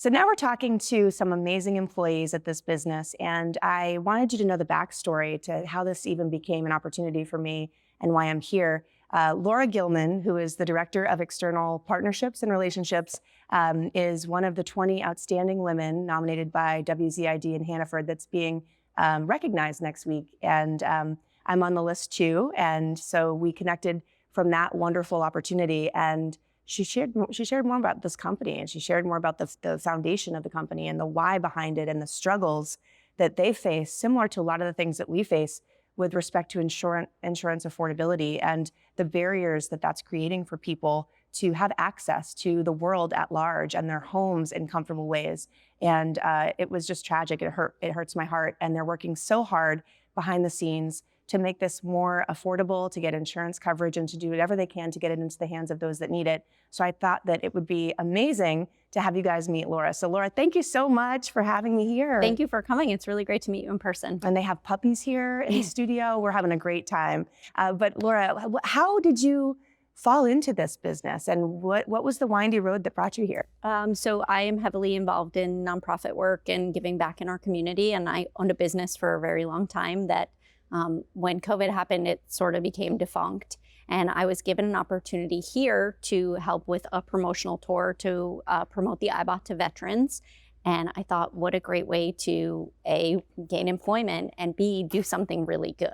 So now we're talking to some amazing employees at this business, and I wanted you to know the backstory to how this even became an opportunity for me and why I'm here. Laura Gilman, who is the Director of External Partnerships and Relationships, is one of the 20 outstanding women nominated by WZID in Hannaford that's being recognized next week. And I'm on the list too. And so we connected from that wonderful opportunity. And she shared more about this company, and she shared more about the foundation of the company and the why behind it and the struggles that they face, similar to a lot of the things that we face with respect to insurance affordability and the barriers that that's creating for people to have access to the world at large and their homes in comfortable ways. And it was just tragic. It hurts my heart. And they're working so hard behind the scenes to make this more affordable, to get insurance coverage, and to do whatever they can to get it into the hands of those that need it. So I thought that it would be amazing to have you guys meet Laura. So Laura, thank you so much for having me here. Thank you for coming. It's really great to meet you in person. And they have puppies here in the studio. We're having a great time. But Laura, how did you fall into this business, and what was the windy road that brought you here? So I am heavily involved in nonprofit work and giving back in our community. And I owned a business for a very long time that when COVID happened, it sort of became defunct. And I was given an opportunity here to help with a promotional tour to promote the iBot to veterans. And I thought, what a great way to A, gain employment, and B, do something really good.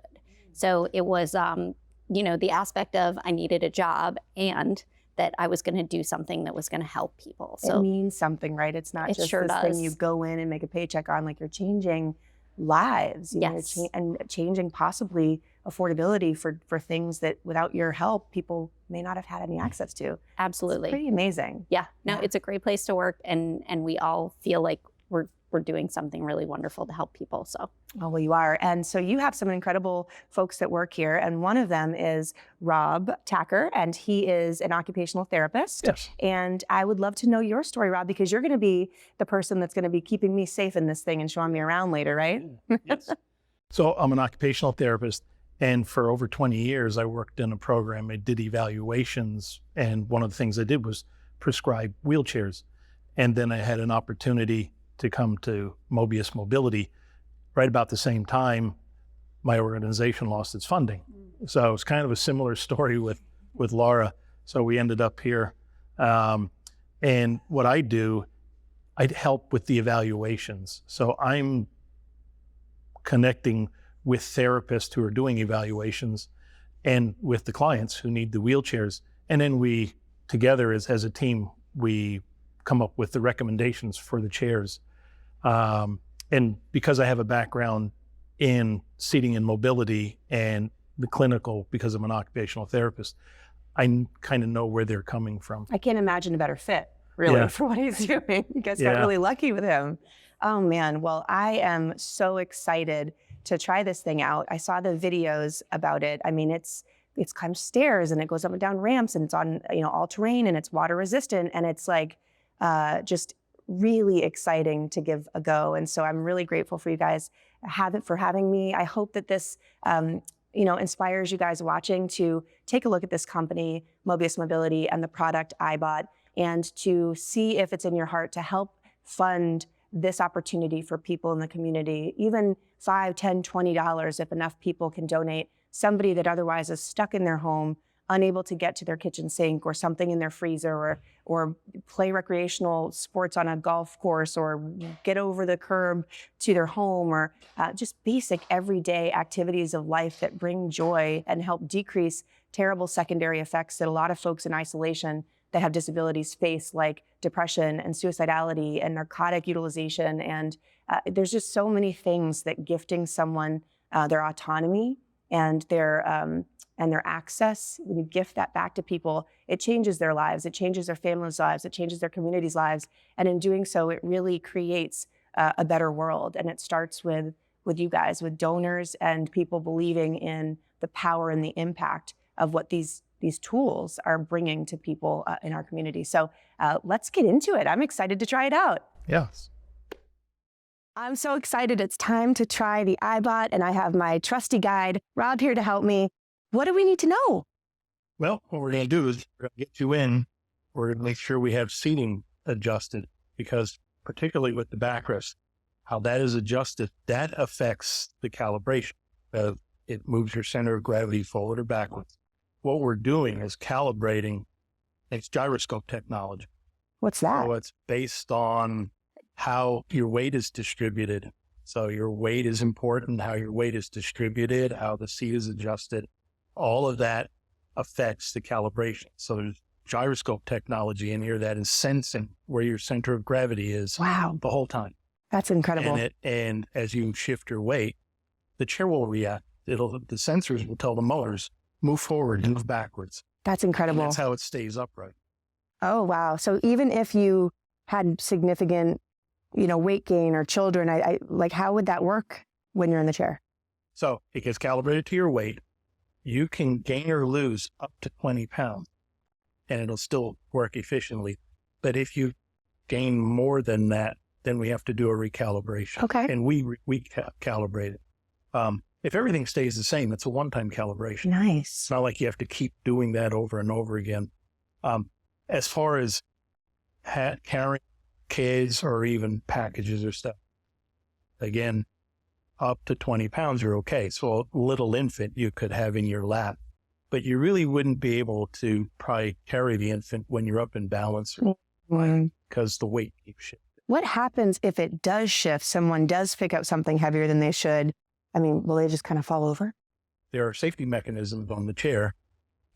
So it was, the aspect of I needed a job and that I was going to do something that was going to help people. So it means something, right? It's not just this thing you go in and make a paycheck on. Like, you're changing lives, yes, and changing possibly affordability for things that without your help, people may not have had any access to. Absolutely. It's pretty amazing. Yeah, no, it's a great place to work, and we all feel like we're doing something really wonderful to help people. So. Oh, well, you are. And so you have some incredible folks that work here. And one of them is Rob Tacker, and he is an occupational therapist. Yes. And I would love to know your story, Rob, because you're going to be the person that's going to be keeping me safe in this thing and showing me around later, right? Yes. So I'm an occupational therapist, and for over 20 years, I worked in a program. I did evaluations, and one of the things I did was prescribe wheelchairs. And then I had an opportunity to come to Mobius Mobility. Right about the same time, my organization lost its funding. So it's kind of a similar story with Laura. So we ended up here. And what I do, I'd help with the evaluations. So I'm connecting with therapists who are doing evaluations and with the clients who need the wheelchairs. And then we, together as a team, we come up with the recommendations for the chairs. And because I have a background in seating and mobility and the clinical, because I'm an occupational therapist, I kind of know where they're coming from. I can't imagine a better fit, really, for what he's doing. You guys got really lucky with him. Oh, man. Well, I am so excited to try this thing out. I saw the videos about it. I mean, it's climbs stairs, and it goes up and down ramps, and it's on, all terrain, and it's water resistant, and it's like just really exciting to give a go. And so I'm really grateful for you guys for having me. I hope that this inspires you guys watching to take a look at this company, Mobius Mobility, and the product iBot, and to see if it's in your heart to help fund this opportunity for people in the community, even $5, $10, $20, if enough people can donate. Somebody that otherwise is stuck in their home, unable to get to their kitchen sink or something in their freezer, or play recreational sports on a golf course, or get over the curb to their home, or just basic everyday activities of life that bring joy and help decrease terrible secondary effects that a lot of folks in isolation that have disabilities face, like depression and suicidality and narcotic utilization. And there's just so many things that gifting someone their autonomy and their access, when you gift that back to people, it changes their lives, it changes their families' lives, it changes their communities' lives. And in doing so, it really creates a better world. And it starts with you guys, with donors and people believing in the power and the impact of what these tools are bringing to people in our community. So let's get into it. I'm excited to try it out. Yes. I'm so excited. It's time to try the iBot, and I have my trusty guide, Rob, here to help me. What do we need to know? Well, what we're going to do is we're going to get you in. We're going to make sure we have seating adjusted, because particularly with the backrest, how that is adjusted, that affects the calibration. It moves your center of gravity forward or backwards. What we're doing is calibrating. It's gyroscope technology. What's that? So it's based on how your weight is distributed. So your weight is important, how your weight is distributed, how the seat is adjusted. All of that affects the calibration. So there's gyroscope technology in here that is sensing where your center of gravity is. Wow. The whole time. That's incredible. And as you shift your weight, the chair will react. The sensors will tell the motors, move forward, move backwards. That's incredible. And that's how it stays upright. Oh, wow. So even if you had significant, weight gain or children, I like, how would that work when you're in the chair? So it gets calibrated to your weight. You can gain or lose up to 20 pounds and it'll still work efficiently. But if you gain more than that, then we have to do a recalibration. Okay. And we calibrate it. If everything stays the same, it's a one-time calibration. Nice. It's not like you have to keep doing that over and over again. As far as carrying kids or even packages or stuff, again, up to 20 pounds, you're okay. So a little infant you could have in your lap, but you really wouldn't be able to probably carry the infant when you're up in balance because the weight keeps shifting. What happens if it does shift? Someone does pick up something heavier than they should. I mean, will they just kind of fall over? There are safety mechanisms on the chair.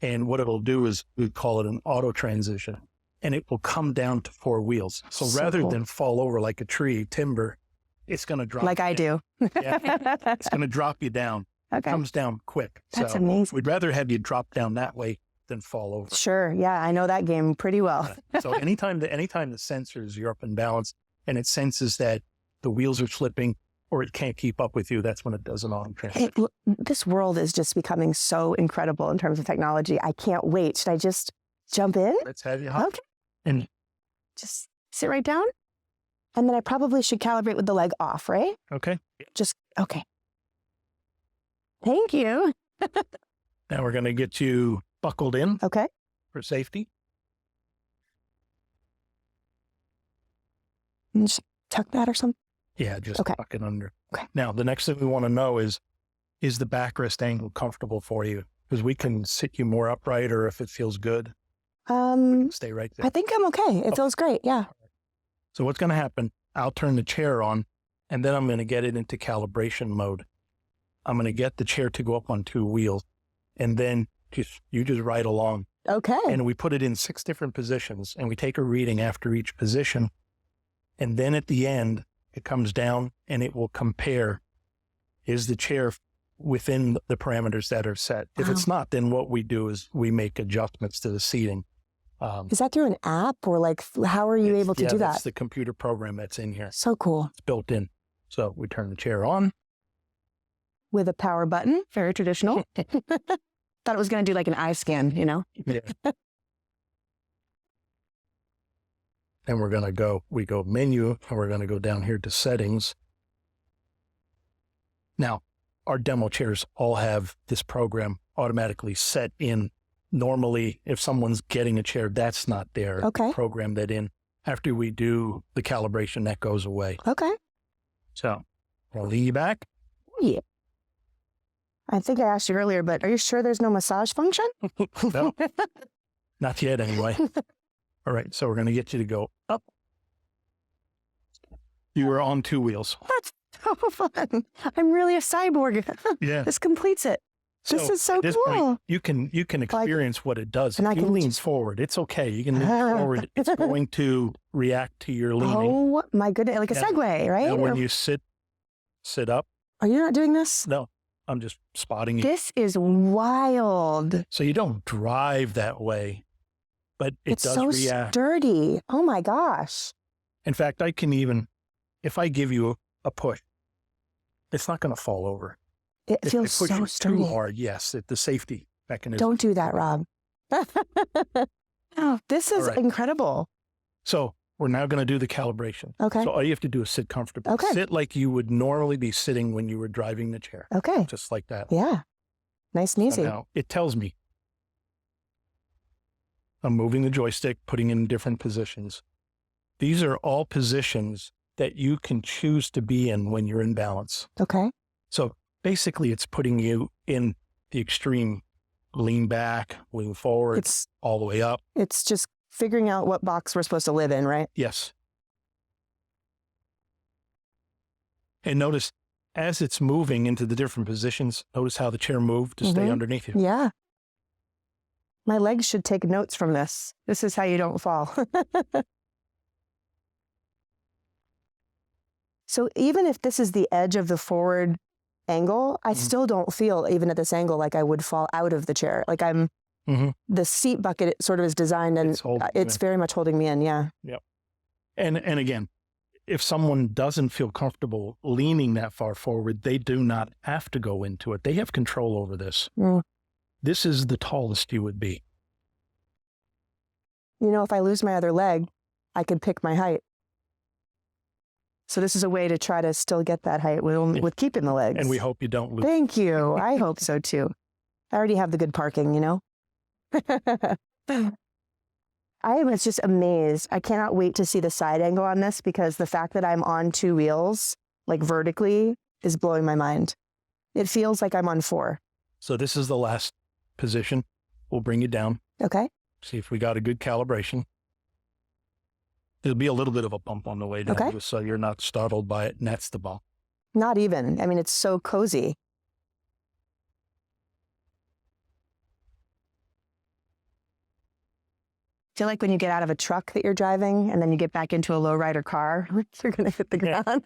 And what it'll do is we call it an auto transition, and it will come down to 4 wheels. So rather than fall over like a tree, timber, it's going to drop. Like I do. Yeah, it's going to drop you down. Okay. It comes down quick. That's so amazing. We'd rather have you drop down that way than fall over. Sure. Yeah, I know that game pretty well. So anytime the sensors, you're up in balance and it senses that the wheels are slipping or it can't keep up with you, that's when it does an auto transition. This world is just becoming so incredible in terms of technology. I can't wait. Should I just jump in? Let's have you hop. Okay. And just sit right down. And then I probably should calibrate with the leg off, right? okay. Okay. Thank you. Now we're going to get you buckled in Okay. for safety. And just tuck that or something. Yeah, just Okay. tuck it under. Okay. Now, the next thing we want to know is the backrest angle comfortable for you? Because we can sit you more upright, or if it feels good, stay right there. I think I'm okay. It feels great. Yeah. So what's going to happen, I'll turn the chair on, and then I'm going to get it into calibration mode. I'm going to get the chair to go up on 2 wheels, and then you just ride along. Okay. And we put it in 6 different positions, and we take a reading after each position. And then at the end, it comes down and it will compare, is the chair within the parameters that are set? If it's not, then what we do is we make adjustments to the seating. Is that through an app or like, how are you able to do that? That's the computer program that's in here. So cool. It's built in. So we turn the chair on. With a power button, very traditional. Thought it was going to do like an eye scan, Yeah. And we go menu, and we're going to go down here to settings. Now, our demo chairs all have this program automatically set in. Normally, if someone's getting a chair, that's not there. Okay. Program that in. After we do the calibration, that goes away. Okay. So I'll lean you back. Yeah. I think I asked you earlier, but are you sure there's no massage function? No, not yet anyway. All right, so we're going to get you to go up. You are on 2 wheels. That's so fun. I'm really a cyborg. Yeah. This completes it. This is so at this cool. point, you can experience what it does. And If I you can lean just- forward, it's okay. You can lean forward. It's going to react to your leaning. Oh my goodness. Like a Yeah. Segway, right? And when Or- you sit up, Are you not doing this? no, I'm just spotting you. This is wild. So you don't drive that way, but it It's does so react. sturdy. Oh my gosh. In fact, I can even, if I give you a push, it's not going to fall over. It If feels I push so you sturdy. too hard, yes, the safety mechanism. Don't do that, Rob. Oh, this is All right. incredible. So we're now going to do the calibration. Okay. So all you have to do is sit comfortably. Okay. Sit like you would normally be sitting when you were driving the chair, Okay. just like that. Yeah. Nice and easy. So now it tells me I'm moving the joystick, putting it in different positions. These are all positions that you can choose to be in when you're in balance. Okay. So basically it's putting you in the extreme lean back, lean forward, It's all the way up. It's just figuring out what box we're supposed to live in, right? Yes. And notice as it's moving into the different positions, notice how the chair moved to stay underneath you. Yeah. My legs should take notes from this. This is how you don't fall. So even if this is the edge of the forward angle, I still don't feel, even at this angle, like I would fall out of the chair. Like I'm, the seat bucket sort of is designed and it's very much holding me in. Yeah. Yep. And again, if someone doesn't feel comfortable leaning that far forward, they do not have to go into it. They have control over this. This is the tallest you would be. You know, if I lose my other leg, I could pick my height. So this is a way to try to still get that height with keeping the legs. And we hope you don't lose. Thank you. I hope so too. I already have the good parking, you know? I was just amazed. I cannot wait to see the side angle on this because the fact that I'm on 2 wheels, like vertically, is blowing my mind. It feels like I'm on 4. So this is the last position. We'll bring you down. Okay. See if we got a good calibration. There'll be a little bit of a bump on the way down, just so you're not startled by it, and that's the bump. Not even. I mean, it's so cozy. I feel like when you get out of a truck that you're driving and then you get back into a lowrider car, you're going to hit the ground.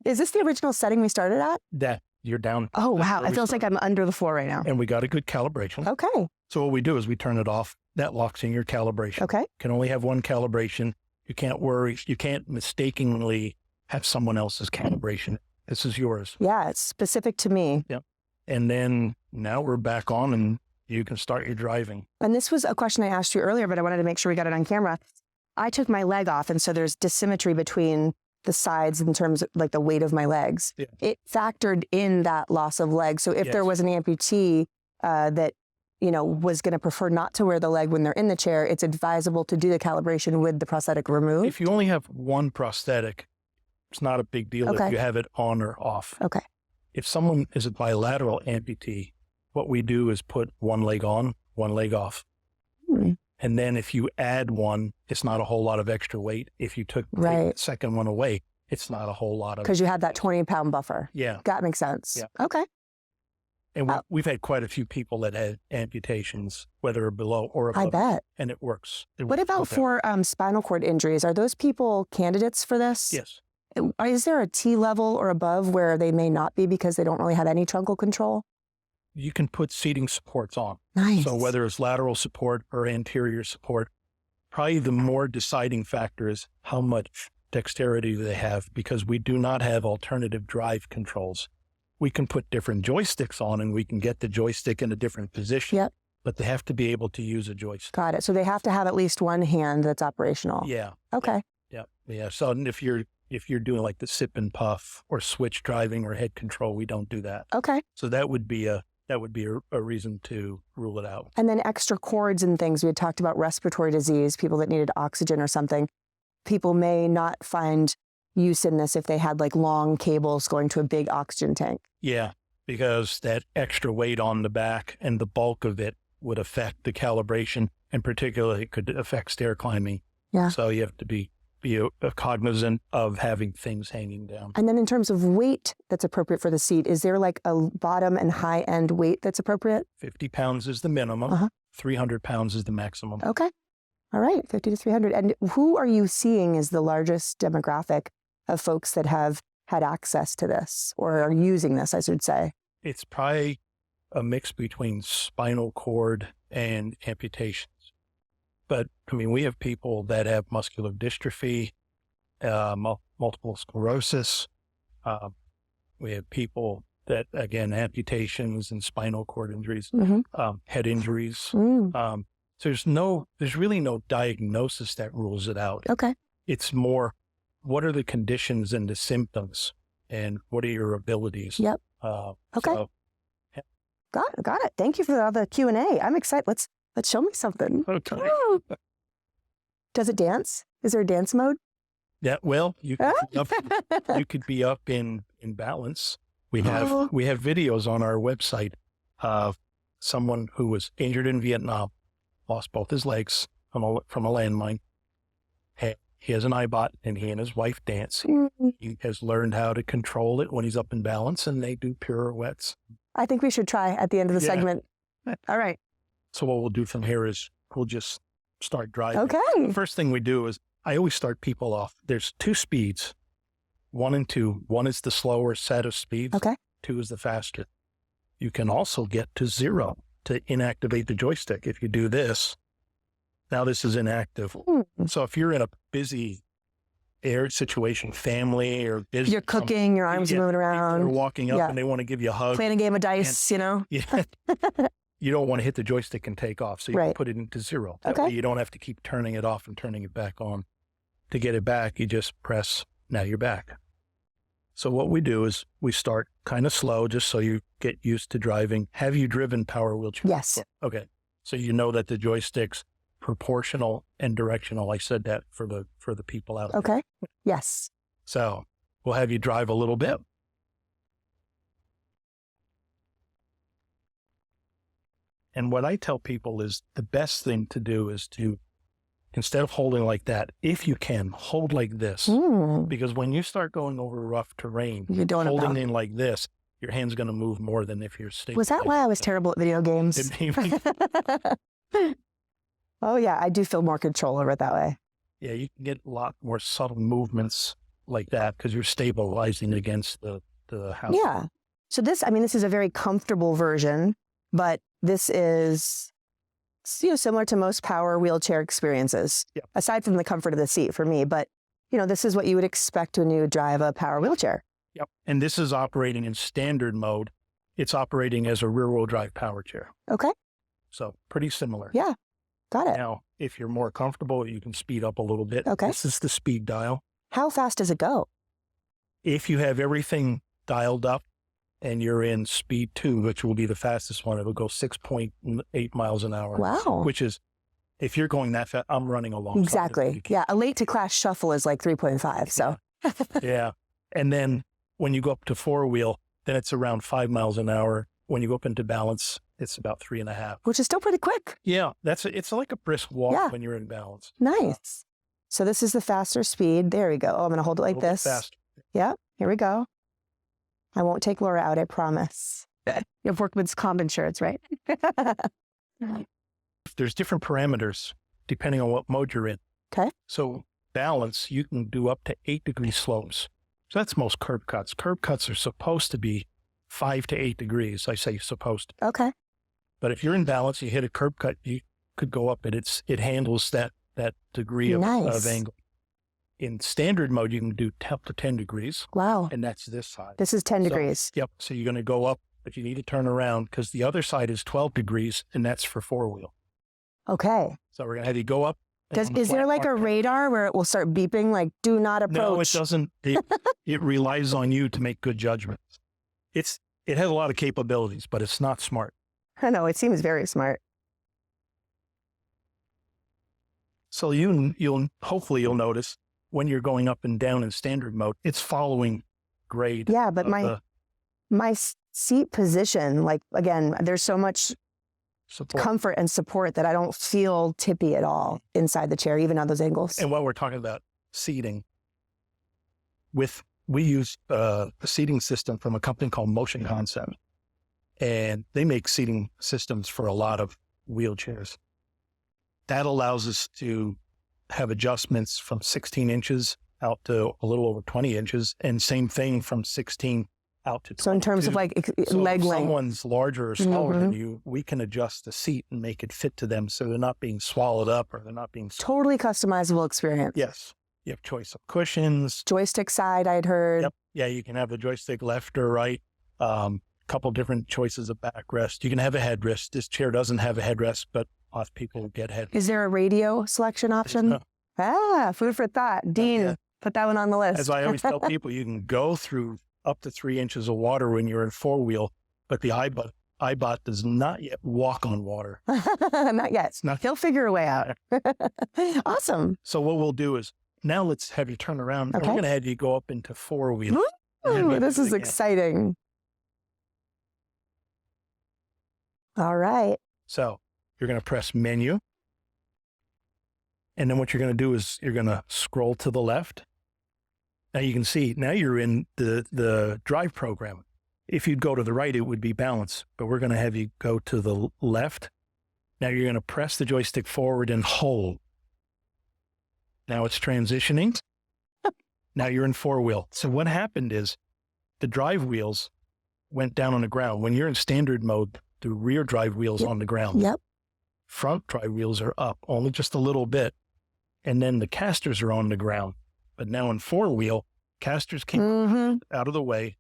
Is this the original setting we started at? That you're down. Oh, wow. It feels like I'm under the floor right now. And we got a good calibration. Okay. So what we do is we turn it off. That locks in your calibration. Okay. Can only have one calibration. You can't worry. You can't mistakenly have someone else's calibration. This is yours. Yeah, it's specific to me. Yep. And then now we're back on and you can start your driving. And this was a question I asked you earlier, but I wanted to make sure we got it on camera. I took my leg off, and so there's dissymmetry between the sides in terms of like the weight of my legs. Yeah. It factored in that loss of leg. So if there was an amputee that, you know, was going to prefer not to wear the leg when they're in the chair, it's advisable to do the calibration with the prosthetic removed. If you only have one prosthetic, it's not a big deal if you have it on or off. Okay. If someone is a bilateral amputee, what we do is put one leg on, one leg off. And then if you add one, it's not a whole lot of extra weight. If you took the second one away, it's not a whole lot of... Because you had that 20-pound buffer. Yeah. That makes sense. Yeah. Okay. And we've had quite a few people that had amputations, whether below or above. I bet. And it works. What about for spinal cord injuries? Are those people candidates for this? Yes. Is there a T level or above where they may not be because they don't really have any truncal control? You can put seating supports on. Nice. So whether it's lateral support or anterior support, probably the more deciding factor is how much dexterity they have, because we do not have alternative drive controls. We can put different joysticks on and we can get the joystick in a different position. Yep. But they have to be able to use a joystick. Got it. So they have to have at least one hand that's operational. Yeah. Okay. Yeah. So if you're doing like the sip and puff or switch driving or head control, we don't do that. Okay. So that would be a reason to rule it out. And then extra cords and things. We had talked about respiratory disease, people that needed oxygen or something. People may not find use in this if they had like long cables going to a big oxygen tank. Yeah, because that extra weight on the back and the bulk of it would affect the calibration, and particularly it could affect stair climbing. Yeah. So you have to be cognizant of having things hanging down. And then in terms of weight that's appropriate for the seat, is there like a bottom and high end weight that's appropriate? 50 pounds is the minimum. 300 pounds is the maximum. Okay. All right. 50 to 300. And who are you seeing as the largest demographic of folks that have had access to this or are using this, I should say? It's probably a mix between spinal cord and amputations. But I mean, we have people that have muscular dystrophy, multiple sclerosis. We have people that, again, amputations and spinal cord injuries, head injuries. So there's really no diagnosis that rules it out. Okay. It's more, what are the conditions and the symptoms, and what are your abilities? Yep. Okay. So, yeah. Got it. Thank you for all the Q&A. I'm excited. Let's show me something. Okay. Does it dance? Is there a dance mode? Yeah, well, you could be up in balance. We have videos on our website of someone who was injured in Vietnam, lost both his legs from a landmine. He has an iBot, and he and his wife dance. He has learned how to control it when he's up in balance, and they do pirouettes. I think we should try at the end of the segment. All right. So what we'll do from here is we'll just start driving. Okay. The first thing we do is I always start people off. There's 2 speeds, 1 and 2. 1 is the slower set of speeds. Okay. 2 is the faster. You can also get to 0 to inactivate the joystick. If you do this, now this is inactive. So if you're in a busy air situation, family or business. You're cooking, your arms are moving around. They're walking up and they want to give you a hug. Playing a game of dice, you know? Yeah. You don't want to hit the joystick and take off. So you can put it into 0. That way you don't have to keep turning it off and turning it back on. To get it back, you just press, now you're back. So what we do is we start kind of slow just so you get used to driving. Have you driven power wheelchair? Yes. Okay. So you know that the joystick's proportional and directional. I said that for the people out there. Okay. Yes. So we'll have you drive a little bit. And what I tell people is the best thing to do is to, instead of holding like that, if you can, hold like this. Because when you start going over rough terrain, holding in like this, your hand's going to move more than if you're stable. Was that why I was terrible at video games? Oh, yeah. I do feel more control over it that way. Yeah, you can get a lot more subtle movements like that because you're stabilizing against the house. Yeah. So this is a very comfortable version, but this is, similar to most power wheelchair experiences, aside from the comfort of the seat for me. But, this is what you would expect when you drive a power wheelchair. Yep. And this is operating in standard mode. It's operating as a rear-wheel drive power chair. Okay. So pretty similar. Yeah. Got it. Now, if you're more comfortable, you can speed up a little bit. Okay. This is the speed dial. How fast does it go? If you have everything dialed up and you're in speed 2, which will be the fastest one, it'll go 6.8 miles an hour. Wow. Which is, if you're going that fast, I'm running along. Exactly. Yeah. A late to class shuffle is like 3.5. So. Yeah. And then when you go up to 4-wheel, then it's around 5 miles an hour. When you go up into balance, it's about 3.5. Which is still pretty quick. Yeah. It's like a brisk walk when you're in balance. Nice. So this is the faster speed. There we go. Oh, I'm going to hold it like this. Fast. Yeah. Here we go. I won't take Laura out, I promise. You have workman's comp insurance, right? There's different parameters depending on what mode you're in. Okay. So balance, you can do up to 8-degree slopes. So that's most curb cuts. Curb cuts are supposed to be 5 to 8 degrees. I say supposed to. Okay. But if you're in balance, you hit a curb cut, you could go up and it handles that degree of angle. In standard mode, you can do up to 10 degrees. Wow. And that's this side. This is 10 degrees. Yep. So you're going to go up, but you need to turn around because the other side is 12 degrees, and that's for 4-wheel. Okay. So we're going to have you go up. Is there like a radar where it will start beeping, like, do not approach? No, it doesn't. It relies on you to make good judgments. It has a lot of capabilities, but it's not smart. I know. It seems very smart. So hopefully you'll notice when you're going up and down in standard mode, it's following grade. Yeah, but my seat position, like, again, there's so much comfort and support that I don't feel tippy at all inside the chair, even on those angles. And while we're talking about seating, we use a seating system from a company called Motion Concept, and they make seating systems for a lot of wheelchairs. That allows us to have adjustments from 16 inches out to a little over 20 inches, and same thing from 16 out to 22. So in terms of like leg if length. someone's larger or smaller than you, we can adjust the seat and make it fit to them so they're not being swallowed up or they're not being... Totally customizable experience. Yes. You have choice of cushions. Joystick side, I'd heard. Yep. Yeah, you can have the joystick left or right. Couple different choices of backrest. You can have a headrest. This chair doesn't have a headrest, but a lot of people get headrest. Is there a radio selection option? No. Food for thought. Dean, put that one on the list. As I always tell people, you can go through up to 3 inches of water when you're in 4-wheel, but the iBot does not yet walk on water. Not yet. He'll figure a way out. Awesome. So what we'll do is, now let's have you turn around. Okay. And we're going to have you go up into four-wheel. Ooh, this is exciting. All right. So you're going to press menu. And then what you're going to do is you're going to scroll to the left. Now you can see, now you're in the drive program. If you'd go to the right, it would be balance, but we're going to have you go to the left. Now you're going to press the joystick forward and hold. Now it's transitioning. Now you're in four-wheel. So what happened is the drive wheels went down on the ground. When you're in standard mode, the rear drive wheels on the ground. Yep. Front drive wheels are up only just a little bit. And then the casters are on the ground. But now in four-wheel, casters came out of the way.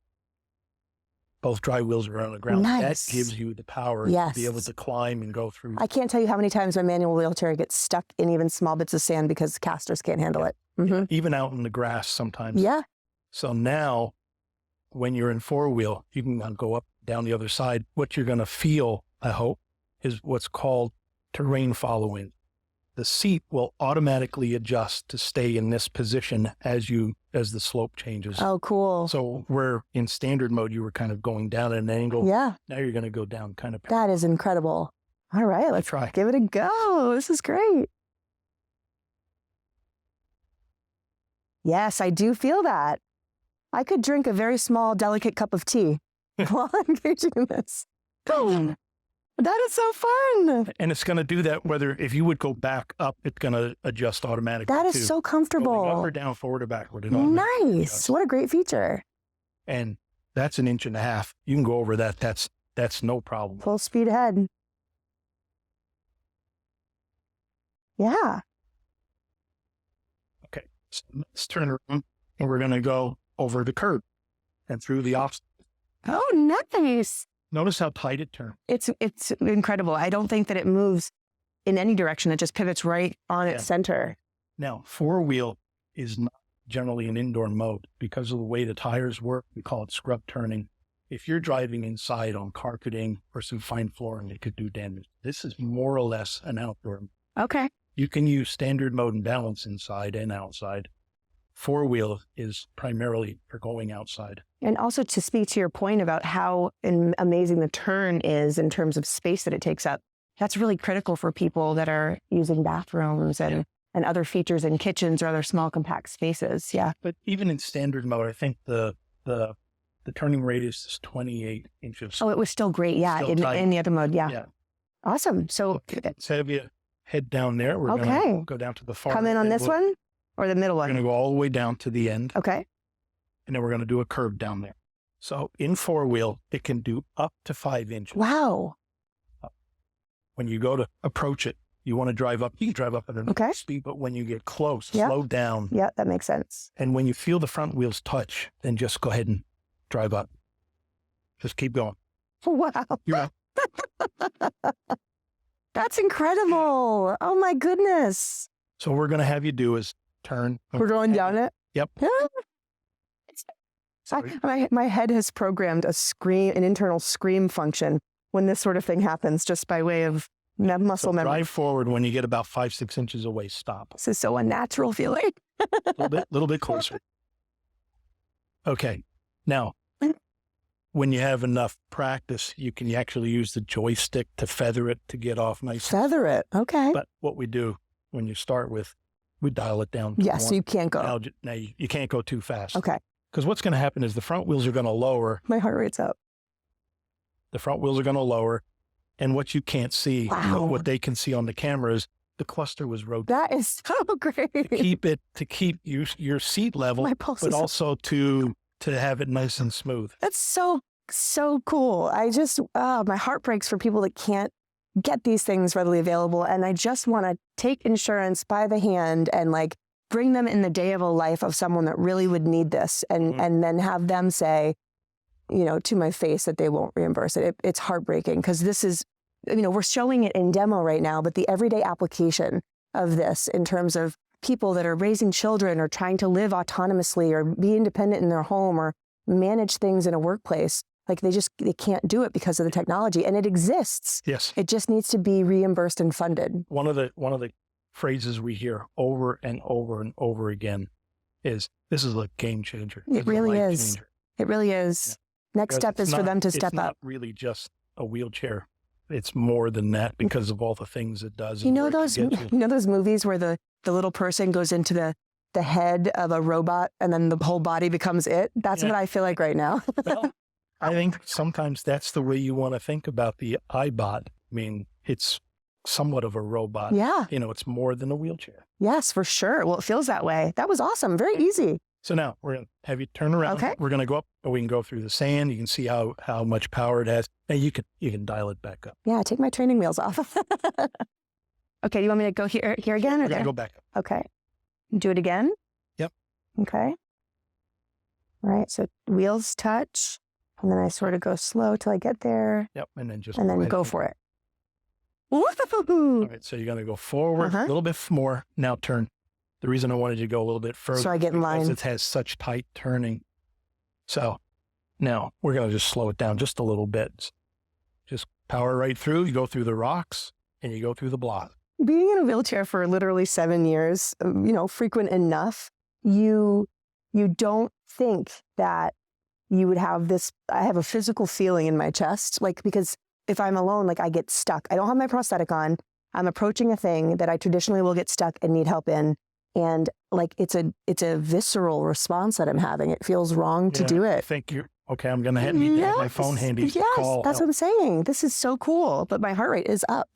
Both drive wheels are on the ground. Nice. That gives you the power Yes. to be able to climb and go through. I can't tell you how many times my manual wheelchair gets stuck in even small bits of sand because casters can't handle it. Even out in the grass sometimes. Yeah. So now, when you're in four-wheel, you can go up, down the other side. What you're going to feel, I hope, is what's called terrain following. The seat will automatically adjust to stay in this position as the slope changes. Oh, cool. So where in standard mode, you were kind of going down at an angle. Yeah. Now you're going to go down kind of. That is incredible. All right, let's try. Give it a go. This is great. Yes, I do feel that. I could drink a very small, delicate cup of tea while engaging in this. Boom. That is so fun. And it's going to do that whether, if you would go back up, it's going to adjust automatically. That is too. so comfortable. Going up or down, forward or backward. Nice. What a great feature. And that's 1.5 inches. You can go over that. That's no problem. Full speed ahead. Yeah. Okay. So let's turn around and we're going to go over the curb and through the obstacle. Oh, nice. Notice how tight it turned. It's incredible. I don't think that it moves in any direction. It just pivots right on its center. Now, four-wheel is not generally an indoor mode because of the way the tires work. We call it scrub turning. If you're driving inside on carpeting or some fine flooring, it could do damage. This is more or less an outdoor mode. Okay. You can use standard mode and balance inside and outside. Four-wheel is primarily for going outside. And also to speak to your point about how amazing the turn is in terms of space that it takes up, that's really critical for people that are using bathrooms and other features in kitchens or other small compact spaces. Yeah. But even in standard mode, I think the turning radius is 28 inches. Oh, it was still great. Yeah. In the other mode. Yeah. Awesome. So let's have you head down there. We're going to go down to the far. Come in on this one or the middle one? We're going to go all the way down to the end. Okay. And then we're going to do a curve down there. So in four-wheel, it can do up to 5 inches. Wow. When you go to approach it, you want to drive up, you can drive up at a speed, but when you get close, slow down. Yeah, that makes sense. And when you feel the front wheels touch, then just go ahead and drive up. Just keep going. Wow. You're up. That's incredible. Oh my goodness. So what we're going to have you do is turn. We're going down it? Yep. My head has programmed an internal scream function when this sort of thing happens, just by way of muscle memory. Drive forward when you get about 5-6 inches away. Stop. This is so unnatural feeling. A little bit closer. Okay. Now, when you have enough practice, you can actually use the joystick to feather it to get off nice. Feather it. Okay. But what we do when you start with, we dial it down. So you can't go. Now you can't go too fast. Okay. Because what's going to happen is the front wheels are going to lower. My heart rate's up. The front wheels are going to lower. And what you can't see, what they can see on the camera is the cluster was rotated. That is so great. To keep your seat level, but also to have it nice and smooth. That's so cool. My heart breaks for people that can't get these things readily available. And I just want to take insurance by the hand and bring them in the day of a life of someone that really would need this and then have them say, to my face that they won't reimburse it. It's heartbreaking because this is, we're showing it in demo right now, but the everyday application of this in terms of people that are raising children or trying to live autonomously or be independent in their home or manage things in a workplace, Like they can't do it because of the technology, and it exists. Yes. It just needs to be reimbursed and funded. One of the phrases we hear over and over and over again is, this is a game changer. It really is. Changer. It really is. Yeah. Next step is for them to step up. It's not really just a wheelchair. It's more than that because of all the things it does. You know those movies where the little person goes into the head of a robot and then the whole body becomes it? That's what I feel like right now. Well, I think sometimes that's the way you want to think about the iBot. I mean, it's somewhat of a robot. Yeah. You know, it's more than a wheelchair. Yes, for sure. Well, it feels that way. That was awesome. Very easy. So now we're going to have you turn around. Okay. We're going to go up, but we can go through the sand. You can see how much power it has. And you can dial it back up. Yeah, take my training wheels off. Okay, do you want me to go here again? Or Yeah, go back up. Okay. Do it again? Yep. Okay. All right, so wheels touch, and then I sort of go slow till I get there. Yep, and then just go for it. All right, so you're going to go forward a little bit more. Now turn. The reason I wanted you to go a little bit further so I get in line. Because it has such tight turning. So now we're going to just slow it down just a little bit. Just power right through. You go through the rocks and you go through the block. Being in a wheelchair for literally 7 years, frequent enough, you don't think that you would have this. I have a physical feeling in my chest, because if I'm alone, I get stuck. I don't have my prosthetic on. I'm approaching a thing that I traditionally will get stuck and need help in. And it's a visceral response that I'm having. It feels wrong to do it. I think you're okay. I'm going to have my phone handy. Yes, call that's help. what I'm saying. This is so cool, but my heart rate is up.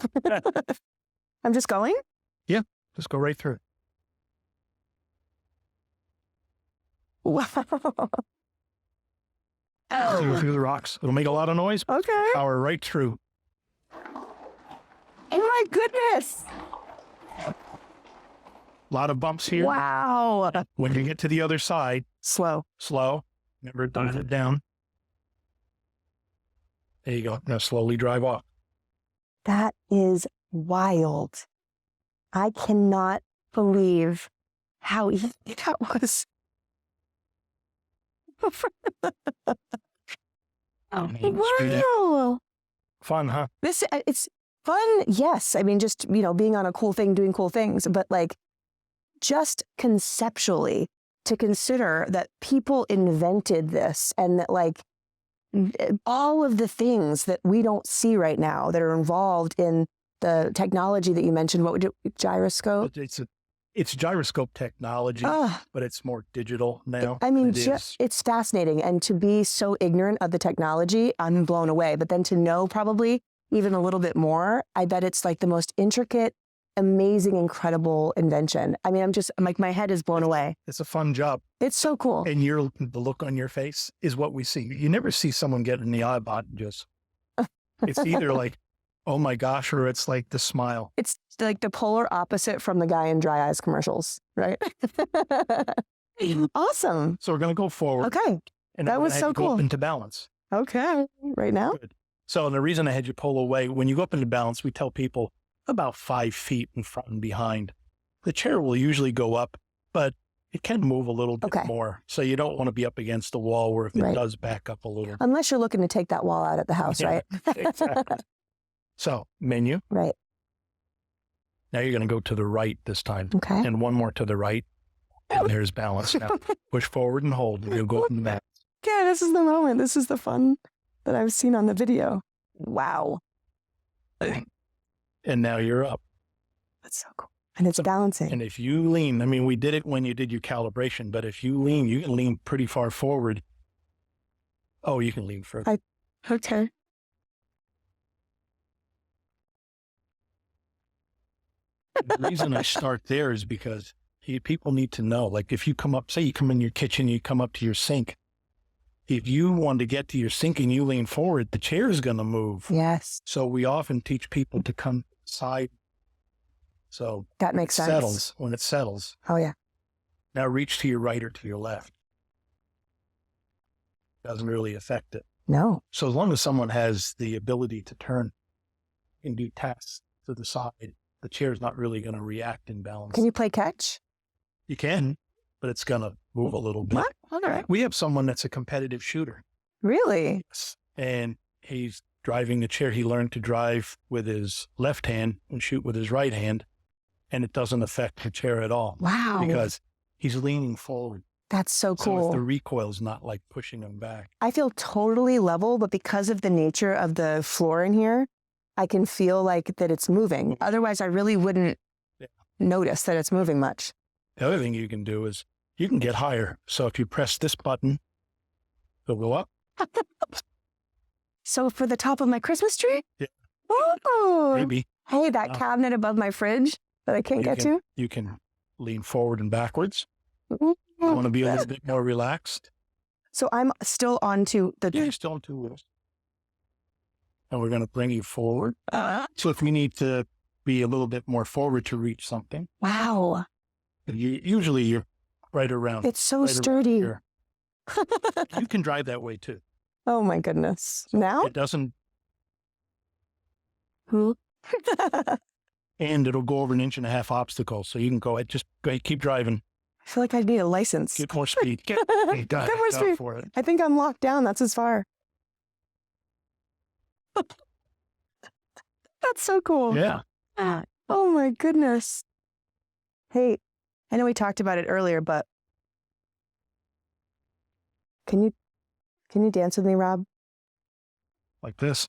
I'm just going? Yeah, just go right through it. Wow. Go through the rocks. It'll make a lot of noise. Okay. Power right through. Oh my goodness. A lot of bumps here. Wow. When you get to the other side, Slow. Remember, dial it down. There you go. Now slowly drive off. That is wild. I cannot believe how easy that was. Wow. Fun, huh? It's fun. Yes. I mean, just, being on a cool thing, doing cool things, but just conceptually to consider that people invented this and that all of the things that we don't see right now that are involved in the technology that you mentioned, what would you, gyroscope? It's gyroscope technology, but it's more digital now. I mean, it's fascinating. And to be so ignorant of the technology, I'm blown away. But then to know probably even a little bit more, I bet it's the most intricate, amazing, incredible invention. I mean, I'm my head is blown away. It's a fun job. It's so cool. And the look on your face is what we see. You never see someone get in the iBot and just, it's either oh my gosh, or it's the smile. It's the polar opposite from the guy in Dry Eyes commercials, right? Awesome. So we're going to go forward. Okay. And that was so cool. Go up into balance. Okay. Right now? Good. So the reason I had you pull away, when you go up into balance, we tell people about 5 feet in front and behind. The chair will usually go up, but it can move a little bit more. So you don't want to be up against the wall where if it does back up a little. Unless you're looking to take that wall out at the house, right? Exactly. So menu. Right. Now you're going to go to the right this time. Okay. And one more to the right. And there's balance now. Push forward and hold. And you'll go up in the back. Okay, this is the moment. This is the fun that I've seen on the video. Wow. And now you're up. That's so cool. And it's balancing. And if you lean, I mean, we did it when you did your calibration, but if you lean, you can lean pretty far forward. Oh, you can lean further. Okay. The reason I start there is because people need to know, if you come up, say you come in your kitchen, you come up to your sink. If you want to get to your sink and you lean forward, the chair is going to move. Yes. So we often teach people to come side. So that makes sense. When it settles. Oh, yeah. Now reach to your right or to your left. Doesn't really affect it. No. So as long as someone has the ability to turn and do tasks to the side, the chair is not really going to react in balance. Can you play catch? You can, but it's going to move a little bit. What? All right. We have someone that's a competitive shooter. Really? Yes. and he's driving the chair. He learned to drive with his left hand and shoot with his right hand, and it doesn't affect the chair at all. Wow. Because he's leaning forward. That's so cool. So if the recoil is not like pushing him back. I feel totally level, but because of the nature of the floor in here, I can feel like that it's moving. Otherwise, I really wouldn't notice that it's moving much. The other thing you can do is you can get higher. So if you press this button, it'll go up. So for the top of my Christmas tree? Yeah. Oh, Maybe. Hey, that cabinet above my fridge that I can't get to? You can lean forward and backwards. Mm-hmm. You want to be a little bit more relaxed? So I'm still onto the... Yeah, you're still on 2 wheels. And we're going to bring you forward. So if we need to be a little bit more forward to reach something. Wow. Usually you're right around. It's so sturdy. You can drive that way too. Oh my goodness. So now? It doesn't. Who? And it'll go over 1.5 inch obstacle. So you can go ahead, just keep driving. I feel like I'd need a license. Get more speed. Get more speed. For it. I think I'm locked down. That's as far. That's so cool. Yeah. Oh my goodness. Hey, I know we talked about it earlier, but can you dance with me, Rob? Like this.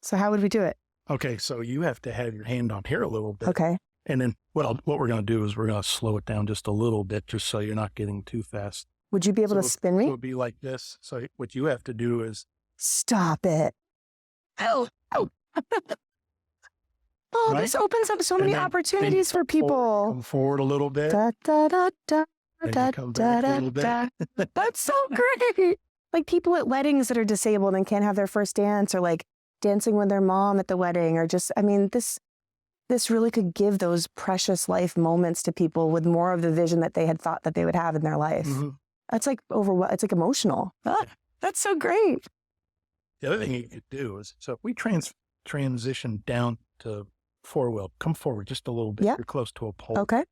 So how would we do it? Okay, so you have to have your hand on here a little bit. Okay. And then what we're going to do is we're going to slow it down just a little bit, just so you're not getting too fast. Would you be able to spin me? So it'll be like this. So what you have to do is... Stop it. Oh. Oh, Right? This opens up so many opportunities for people. Come forward a little bit. Da, da, da, da, Then da, you come da, back a da, little bit. da. That's so great. Like people at weddings that are disabled and can't have their first dance, or like dancing with their mom at the wedding, or just, I mean, this really could give those precious life moments to people with more of the vision that they had thought that they would have in their life. Mm-hmm. It's like it's like emotional. That's so great. The other thing you could do is, so if we transition down to 4-wheel, come forward just a little bit. Yep. You're close to a pole. Okay.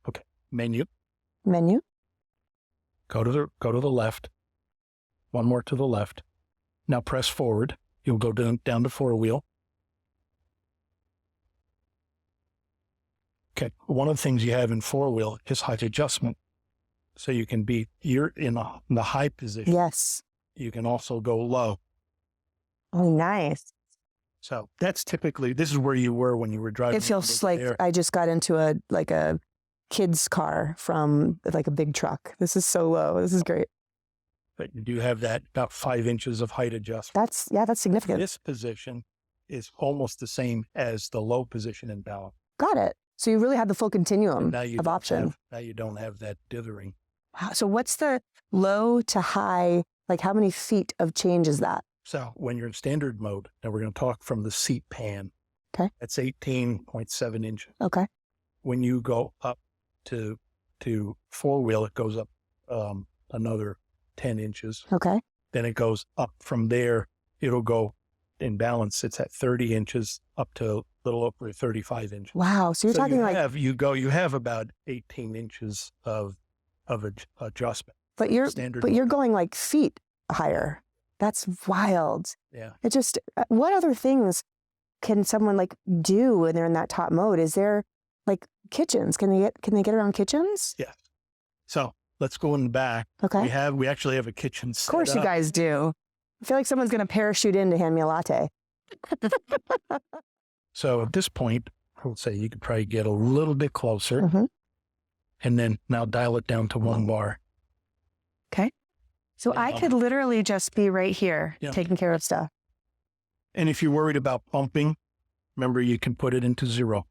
Okay. Menu. Go to the left. One more to the left. Now press forward. You'll go down to 4-wheel. Okay. One of the things you have in 4-wheel is height adjustment. So you're in the high position. Yes. You can also go low. Oh, nice. So that's typically, this is where you were when you were driving. It feels like I just got into a kid's car from like a big truck. This is so low. This is great. But you do have that about 5 inches of height adjustment. That's significant. This position is almost the same as the low position in balance. Got it. So you really have the full continuum of option. Now you don't have that dithering. Wow. So what's the low to high, like how many feet of change is that? So when you're in standard mode, now we're going to talk from the seat pan. Okay. That's 18.7 inches. Okay. When you go up to 4-wheel, it goes up another 10 inches. Okay. Then it goes up from there. It'll go in balance. It's at 30 inches up to a little over 35 inches. Wow. So you're talking you have about 18 inches of adjustment. But you're going like feet higher. That's wild. Yeah. It just, what other things can someone like do when they're in that top mode? Is there like kitchens? Can they get around kitchens? Yeah. So let's go in the back. Okay. We actually have a kitchen set Of course you guys do. I feel like someone's going to parachute in to hand me a latte. So at this point, I would say you could probably get a little bit closer. Mm-hmm. And then now dial it down to 1 bar. Okay. So I could literally just be right here taking care of stuff. And if you're worried about bumping, remember you can put it into 0.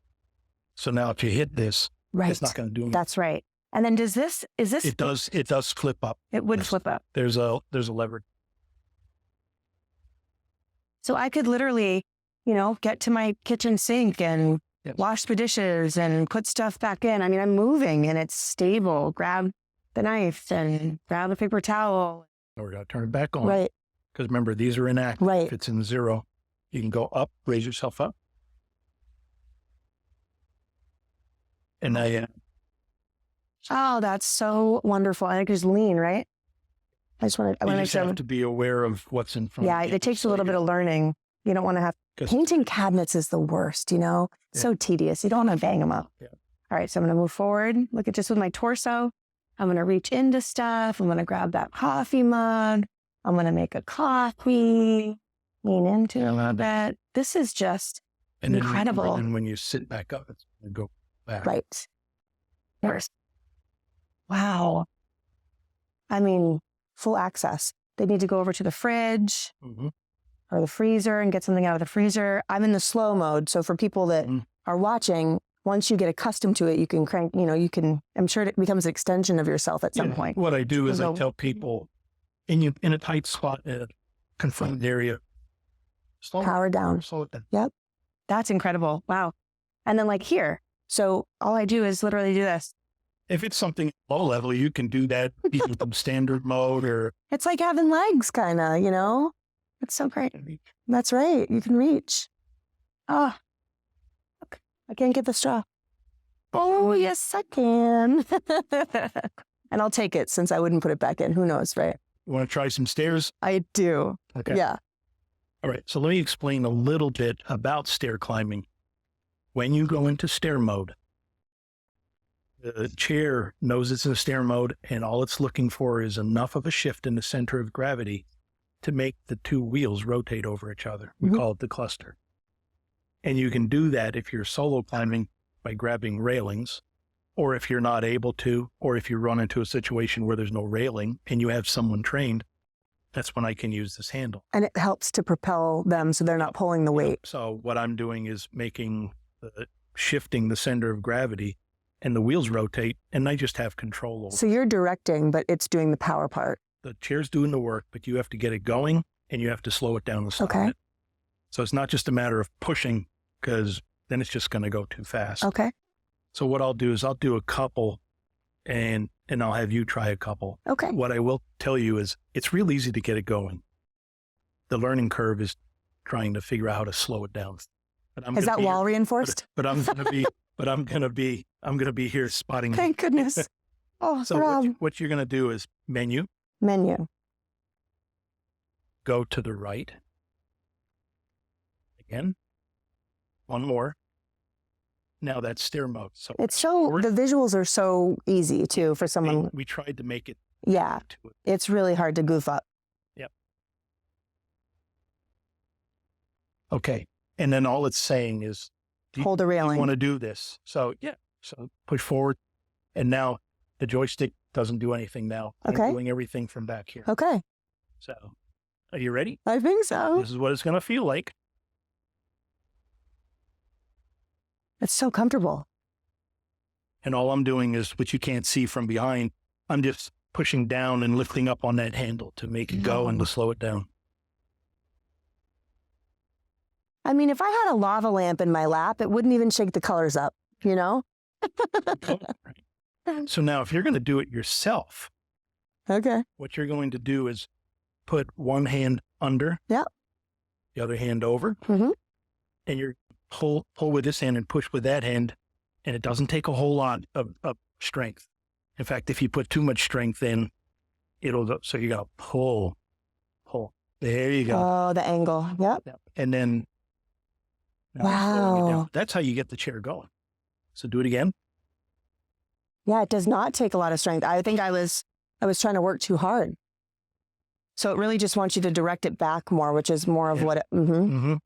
So now if you hit this, it's not going to do anything. That's right. And then is this? It does flip up. It would flip up. There's a lever. So I could literally, get to my kitchen sink and wash the dishes and put stuff back in. I mean, I'm moving and it's stable. Grab the knife and grab the paper towel. We're going to turn it back on. Right. Because remember, these are inactive. Right. If it's in 0, you can go up, raise yourself up. And now Oh, that's so wonderful. I could just lean, right? I want to You make just sure. have to be aware of what's in front Yeah, of you. it takes a little bit of learning. You don't want to have painting cabinets is the worst, you know? Yeah. So tedious. You don't want to bang them up. Yeah. All right, so I'm going to move forward. Look at just with my torso. I'm going to reach into stuff. I'm going to grab that coffee mug. I'm going to make a coffee. Lean into it a little bit. This is just incredible. And when you sit back up, it's going to go back. Right. There's, wow. I mean, full access. They need to go over to the fridge or the freezer and get something out of the freezer. I'm in the slow mode. So for people that are watching, once you get accustomed to it, you can crank, you know, you can, I'm sure it becomes an extension of yourself at some point. What I do is I tell people in a tight spot, confined area, power down. Slow it down. Yep. That's incredible. Wow. And then like here. So all I do is literally do this. If it's something low level, you can do that either from standard mode or. It's like having legs kind of, you know? It's so great. That's right. You can reach. Oh, look, I can't get the straw. Oh, yes, I can. And I'll take it since I wouldn't put it back in. Who knows, right? You want to try some stairs? I do. Okay. Yeah. All right. So let me explain a little bit about stair climbing. When you go into stair mode, the chair knows it's in stair mode, and all it's looking for is enough of a shift in the center of gravity to make the two wheels rotate over each other. We call it the cluster. And you can do that if you're solo climbing by grabbing railings, or if you're not able to, or if you run into a situation where there's no railing and you have someone trained, that's when I can use this handle. And it helps to propel them so they're not pulling the weight. So what I'm doing is shifting the center of gravity, and the wheels rotate, and I just have control over it. So you're directing, but it's doing the power part. The chair's doing the work, but you have to get it going, and you have to slow it down to stop it. So it's not just a matter of pushing, because then it's just going to go too fast. Okay. So what I'll do is I'll do a couple, and I'll have you try a couple. Okay. What I will tell you is it's real easy to get it going. The learning curve is trying to figure out how to slow it down. Is that wall reinforced? But I'm going to be here spotting. Thank goodness. Oh, so what you're going to do is menu. Go to the right. Again. One more. Now that's stair mode. So it's so, the visuals are so easy too for someone. We tried to make it. Yeah. It's really hard to goof up. Yep. Okay. And then all it's saying is, hold the railing. You want to do this. So yeah. So push forward. And now the joystick doesn't do anything now. Okay. I'm doing everything from back here. Okay. So are you ready? I think so. This is what it's going to feel like. It's so comfortable. And all I'm doing is, which you can't see from behind, I'm just pushing down and lifting up on that handle to make it go and to slow it down. I mean, if I had a lava lamp in my lap, it wouldn't even shake the colors up, you know? So now if you're going to do it yourself, okay, what you're going to do is put one hand under, the other hand over, and you're pull with this hand and push with that hand, and it doesn't take a whole lot of strength. In fact, if you put too much strength in, so you got to pull. There you go. Oh, the angle. Yep. And then, wow. That's how you get the chair going. So do it again. Yeah, it does not take a lot of strength. I think I was trying to work too hard. So it really just wants you to direct it back more, which is more of what it,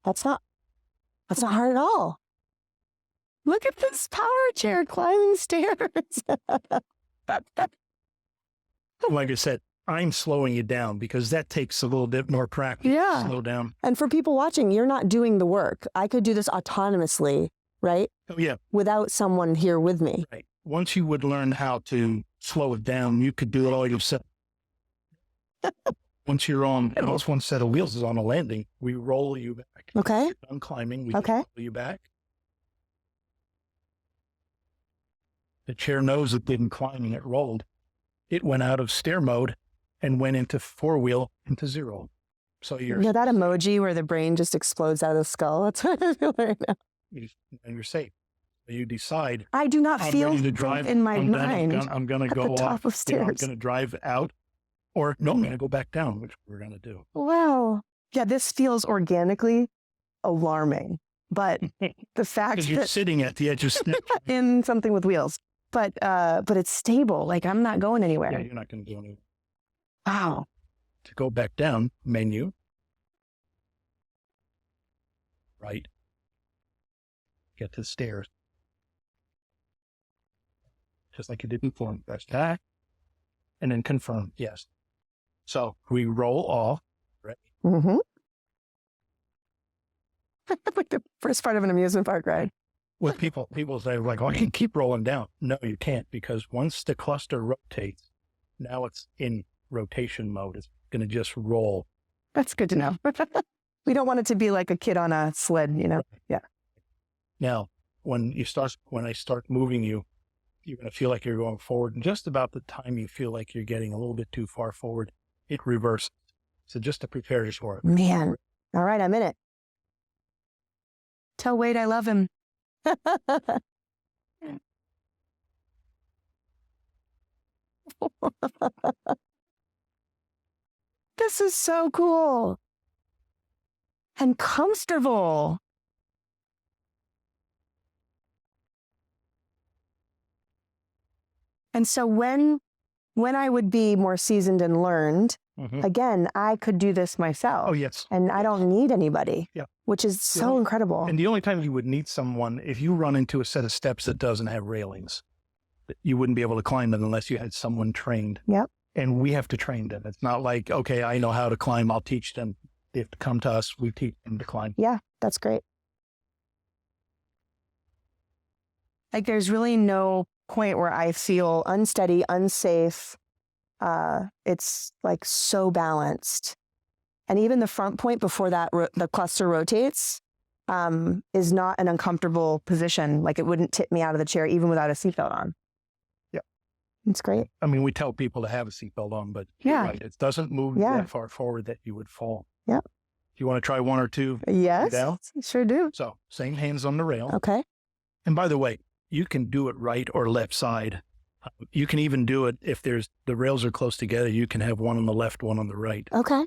That's not hard at all. Look at this power chair climbing stairs. Like I said, I'm slowing you down because that takes a little bit more practice. Yeah. Slow down. And for people watching, you're not doing the work. I could do this autonomously, right? Oh, yeah. Without someone here with me. Right. Once you would learn how to slow it down, you could do it all yourself. Once one set of wheels is on a landing, we roll you back. Okay. You're done climbing, we roll you back. The chair knows it didn't climb and it rolled. It went out of stair mode and went into four-wheel into zero. So you know that emoji where the brain just explodes out of the skull? That's what I feel right now. And you're safe. You decide. I do not feel to drive in my mind. I'm going to go at the top of stairs. I'm going to drive out. Or, no, I'm going to go back down, which we're going to do. Wow. Yeah, this feels organically alarming. But the fact Because you're that sitting at the edge of steps. in something with wheels, but it's stable. Like I'm not going anywhere. Yeah, you're not going to do anything. Wow. To go back down, menu. Right. Get to the stairs. Just like you did before. Press back. And then confirm. Yes. So we roll off. Right. Mm-hmm. Like the first part of an amusement park ride. With people say like, oh, I can keep rolling down. No, you can't, because once the cluster rotates, now it's in rotation mode. It's going to just roll. That's good to know. We don't want it to be like a kid on a sled, you know? Right. Yeah. Now, when I start moving you, you're going to feel like you're going forward. And just about the time you feel like you're getting a little bit too far forward, it reverses. So just to prepare you for it. Man. All right, I'm in it. Tell Wade I love him. This is so cool. And comfortable. And so when I would be more seasoned and learned, again, I could do this myself. Oh, yes. And I don't need anybody, Yeah. which is so incredible. And the only time you would need someone, if you run into a set of steps that doesn't have railings, you wouldn't be able to climb them unless you had someone trained. Yep. And we have to train them. It's not like, okay, I know how to climb, I'll teach them. They have to come to us, we teach them to climb. Yeah, that's great. Like there's really no point where I feel unsteady, unsafe. It's like so balanced. And even the front point before that, the cluster rotates, is not an uncomfortable position. Like it wouldn't tip me out of the chair even without a seatbelt on. Yeah. It's great. I mean, we tell people to have a seatbelt on, but yeah, right, it doesn't move that far forward that you would fall. Yeah. You want to try one or two? Yes, down? sure do. So same hands on the rail. Okay. And by the way, you can do it right or left side. You can even do it if the rails are close together. You can have one on the left, one on the right. Okay.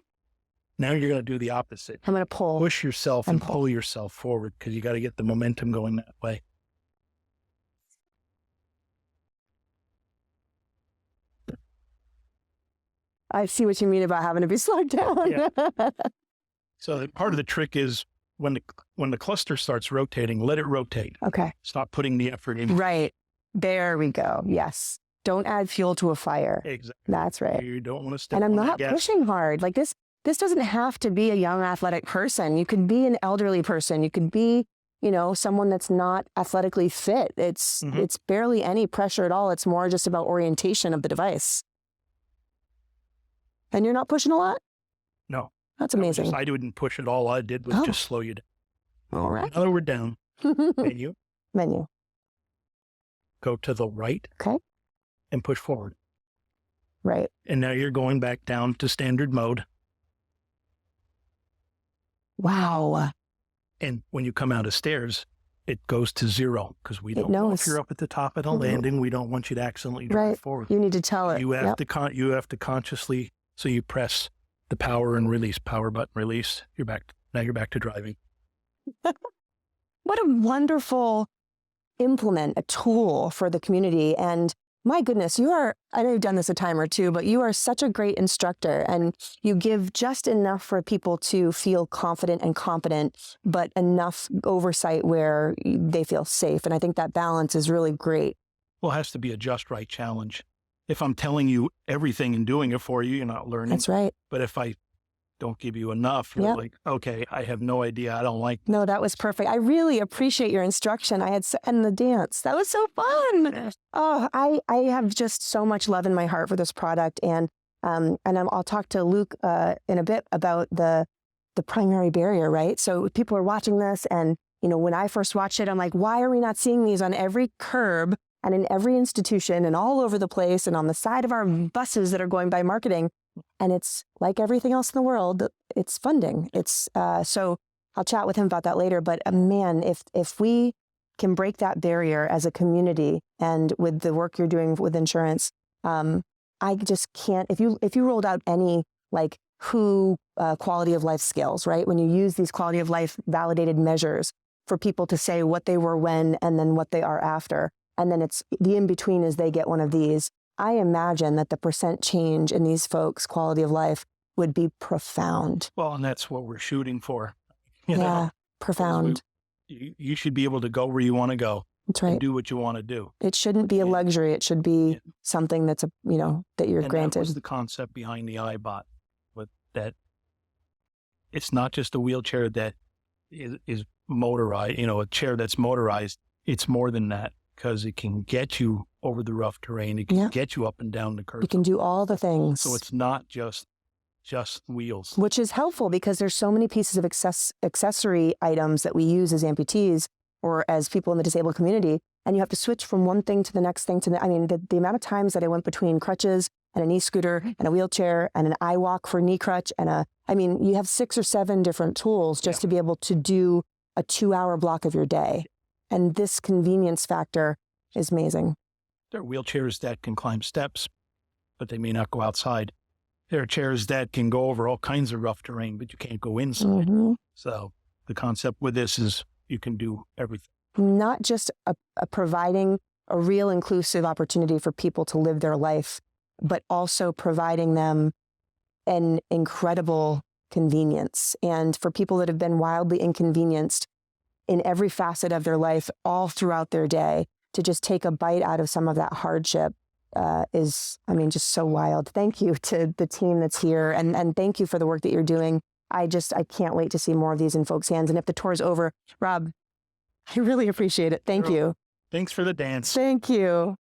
Now you're going to do the opposite. I'm going to pull. Push yourself and pull yourself forward because you got to get the momentum going that way. I see what you mean about having to be slowed down. Yeah. So part of the trick is when the cluster starts rotating, let it rotate. Okay. Stop putting the effort in. Right. There we go. Yes. Don't add fuel to a fire. Exactly. That's right. You don't want to step And I'm on not the gas. pushing hard. Like this doesn't have to be a young athletic person. You can be an elderly person. You can be, someone that's not athletically fit. It's barely any pressure at all. It's more just about orientation of the device. And you're not pushing a lot? No. That's amazing. I didn't push it. All I did was just slow you down. All right. Now that we're down, menu. Go to the right. Okay. And push forward. Right. And now you're going back down to standard mode. Wow. And when you come out of stairs, it goes to 0 because we don't know if you're up at the top of the landing. We don't want you to accidentally drive forward. You need to tell it. You have to consciously, so you press the power and release, power button, release. Now you're back to driving. What a wonderful implement, a tool for the community. And my goodness, I know you've done this a time or two, but you are such a great instructor and you give just enough for people to feel confident and competent, but enough oversight where they feel safe. And I think that balance is really great. Well, it has to be a just right challenge. If I'm telling you everything and doing it for you, you're not learning. That's right. But if I don't give you enough, you're like, okay, I have no idea. I don't like this. No, that was perfect. I really appreciate your instruction. And the dance. That was so fun. Oh, I have just so much love in my heart for this product. And I'll talk to Luke in a bit about the primary barrier, right? So people are watching this and, when I first watched it, I'm like, why are we not seeing these on every curb and in every institution and all over the place and on the side of our buses that are going by marketing? And it's like everything else in the world, it's funding. It's so I'll chat with him about that later. But man, if we can break that barrier as a community and with the work you're doing with insurance, I just can't, if you rolled out any like WHO quality of life scales, right? When you use these quality of life validated measures for people to say what they were when and then what they are after, and then it's the in-between is they get one of these, I imagine that the percent change in these folks' quality of life would be profound. Well, and that's what we're shooting for. Yeah, profound. You should be able to go where you want to go. That's right. And do what you want to do. It shouldn't be a luxury. It should be something that's that you're granted. That was the concept behind the iBot, with that it's not just a wheelchair that is motorized, a chair that's motorized. It's more than that, because it can get you over the rough terrain. It can get you up and down the curb. You can do all the things. So it's not just wheels. Which is helpful because there's so many pieces of accessory items that we use as amputees or as people in the disabled community, and you have to switch from one thing to the next thing the amount of times that I went between crutches and a knee scooter and a wheelchair and an iWalk for knee crutch and you have 6 or 7 different tools just to be able to do a 2-hour block of your day. And this convenience factor is amazing. There are wheelchairs that can climb steps, but they may not go outside. There are chairs that can go over all kinds of rough terrain, but you can't go inside. So the concept with this is you can do everything. Not just providing a real inclusive opportunity for people to live their life, but also providing them an incredible convenience. And for people that have been wildly inconvenienced in every facet of their life, all throughout their day, to just take a bite out of some of that hardship is just so wild. Thank you to the team that's here. And thank you for the work that you're doing. I can't wait to see more of these in folks' hands. And if the tour's over, Rob, I really appreciate it. Thank you. Thanks for the dance. Thank you.